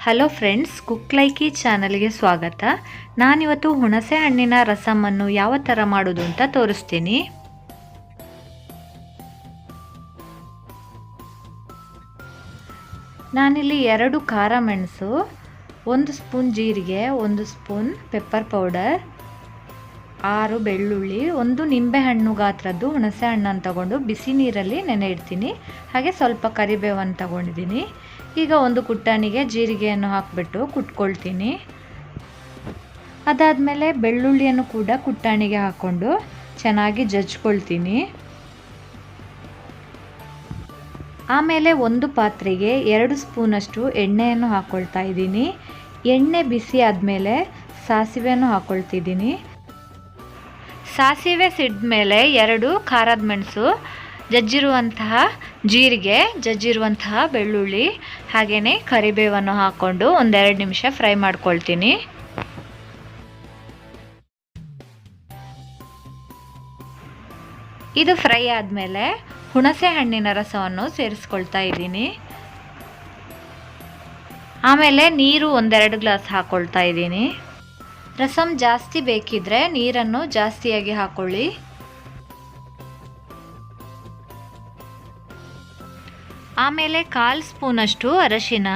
Hello friends, cook ಲೈಕಿ ಚಾನಲ್ಗೆ ಸ್ವಾಗತ. ನಾನಿವತ್ತು ಹುಣಸೆ ಹಣ್ಣಿನ ರಸಮನ್ನು ಯಾವ ಥರ ಮಾಡೋದು ಅಂತ ತೋರಿಸ್ತೀನಿ. ನಾನಿಲ್ಲಿ 2 ಖಾರ ಮೆಣಸು, 1 ಸ್ಪೂನ್ ಜೀರಿಗೆ, 1 ಸ್ಪೂನ್ ಪೆಪ್ಪರ್ ಪೌಡರ್, 6 ಬೆಳ್ಳುಳ್ಳಿ, 1 ನಿಂಬೆಹಣ್ಣು ಗಾತ್ರದ್ದು ಹುಣಸೆ ಹಣ್ಣನ್ನು ತಗೊಂಡು ಬಿಸಿ ನೀರಲ್ಲಿ ನೆನೆ ಇಡ್ತೀನಿ. ಹಾಗೆ ಸ್ವಲ್ಪ ಕರಿಬೇವನ್ನು ತಗೊಂಡಿದ್ದೀನಿ. ಈಗ 1 ಕುಟ್ಟಾಣಿಗೆ ಜೀರಿಗೆಯನ್ನು ಹಾಕಿಬಿಟ್ಟು ಕುಟ್ಕೊಳ್ತೀನಿ. ಅದಾದಮೇಲೆ ಬೆಳ್ಳುಳ್ಳಿಯನ್ನು ಕೂಡ ಕುಟ್ಟಾಣಿಗೆ ಹಾಕ್ಕೊಂಡು ಚೆನ್ನಾಗಿ ಜಜ್ಕೊಳ್ತೀನಿ. ಆಮೇಲೆ ಒಂದು ಪಾತ್ರೆಗೆ 2 ಸ್ಪೂನಷ್ಟು ಎಣ್ಣೆಯನ್ನು ಹಾಕ್ಕೊಳ್ತಾ ಇದ್ದೀನಿ. ಎಣ್ಣೆ ಬಿಸಿ ಆದಮೇಲೆ ಸಾಸಿವೆಯನ್ನು ಹಾಕ್ಕೊಳ್ತಿದ್ದೀನಿ. ಸಾಸಿವೆ ಸಿಡ್ಮೇಲೆ 2 ಖಾರದ ಮೆಣಸು, ಜಜ್ಜಿರುವಂತಹ ಜೀರಿಗೆ, ಜಜ್ಜಿರುವಂತಹ ಬೆಳ್ಳುಳ್ಳಿ, ಹಾಗೆಯೇ ಕರಿಬೇವನ್ನು ಹಾಕ್ಕೊಂಡು 1-2 ನಿಮಿಷ ಫ್ರೈ ಮಾಡ್ಕೊಳ್ತೀನಿ. ಇದು ಫ್ರೈ ಆದಮೇಲೆ ಹುಣಸೆ ಹಣ್ಣಿನ ರಸವನ್ನು ಸೇರಿಸ್ಕೊಳ್ತಾ ಇದ್ದೀನಿ. ಆಮೇಲೆ ನೀರು 1-2 ಗ್ಲಾಸ್ ಹಾಕ್ಕೊಳ್ತಾ ಇದ್ದೀನಿ. ರಸಮ್ ಜಾಸ್ತಿ ಬೇಕಿದ್ರೆ ನೀರನ್ನು ಜಾಸ್ತಿಯಾಗಿ ಹಾಕ್ಕೊಳ್ಳಿ. ಆಮೇಲೆ 1/4 ಸ್ಪೂನಷ್ಟು ಅರಶಿನ,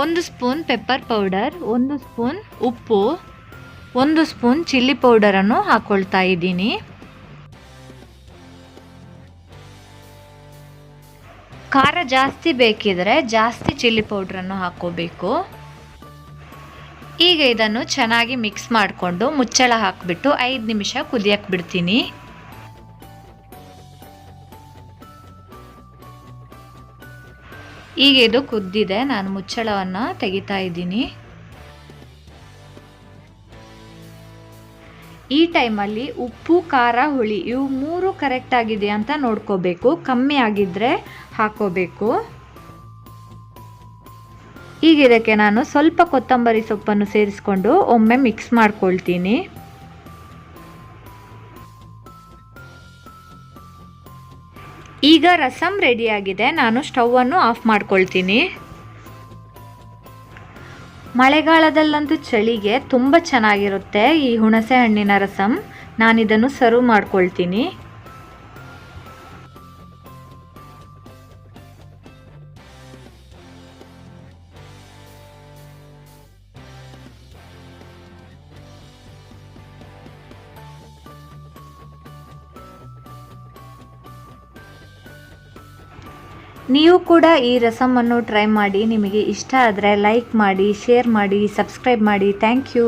1 ಸ್ಪೂನ್ ಪೆಪ್ಪರ್ ಪೌಡರ್, 1 ಸ್ಪೂನ್ ಉಪ್ಪು, 1 ಸ್ಪೂನ್ ಚಿಲ್ಲಿ ಪೌಡರನ್ನು ಹಾಕ್ಕೊಳ್ತಾ ಇದ್ದೀನಿ. ಖಾರ ಜಾಸ್ತಿ ಬೇಕಿದ್ರೆ ಜಾಸ್ತಿ ಚಿಲ್ಲಿ ಪೌಡ್ರನ್ನು ಹಾಕ್ಕೋಬೇಕು. ಈಗ ಇದನ್ನು ಚೆನ್ನಾಗಿ ಮಿಕ್ಸ್ ಮಾಡಿಕೊಂಡು ಮುಚ್ಚಳ ಹಾಕಿಬಿಟ್ಟು 5 ನಿಮಿಷ ಕುದಿಯಕ್ಕೆ ಬಿಡ್ತೀನಿ. ಈಗ ಇದು ಕುದ್ದಿದೆ, ನಾನು ಮುಚ್ಚಳವನ್ನು ತೆಗಿತಾ ಇದ್ದೀನಿ. ಈ ಟೈಮಲ್ಲಿ ಉಪ್ಪು, ಖಾರ, ಹುಳಿ ಇವು 3 ಕರೆಕ್ಟ್ ಆಗಿದೆ ಅಂತ ನೋಡ್ಕೋಬೇಕು. ಕಮ್ಮಿ ಆಗಿದ್ದರೆ ಹಾಕೋಬೇಕು. ಈಗ ಇದಕ್ಕೆ ನಾನು ಸ್ವಲ್ಪ ಕೊತ್ತಂಬರಿ ಸೊಪ್ಪನ್ನು ಸೇರಿಸ್ಕೊಂಡು ಒಮ್ಮೆ ಮಿಕ್ಸ್ ಮಾಡ್ಕೊಳ್ತೀನಿ. ಈಗ ರಸಮ್ ರೆಡಿಯಾಗಿದೆ. ನಾನು ಸ್ಟವನ್ನು ಆಫ್ ಮಾಡ್ಕೊಳ್ತೀನಿ. ಮಳೆಗಾಲದಲ್ಲಂತೂ ಚಳಿಗೆ ತುಂಬ ಚೆನ್ನಾಗಿರುತ್ತೆ ಈ ಹುಣಸೆ ಹಣ್ಣಿನ ರಸಮ್. ನಾನಿದನ್ನು ಸರ್ವ್ ಮಾಡ್ಕೊಳ್ತೀನಿ. ನೀವು ಕೂಡ ಈ ರಸಮನ್ನು ಟ್ರೈ ಮಾಡಿ. ನಿಮಗೆ ಇಷ್ಟ ಆದರೆ ಲೈಕ್ ಮಾಡಿ, ಶೇರ್ ಮಾಡಿ, ಸಬ್ಸ್ಕ್ರೈಬ್ ಮಾಡಿ. Thank you.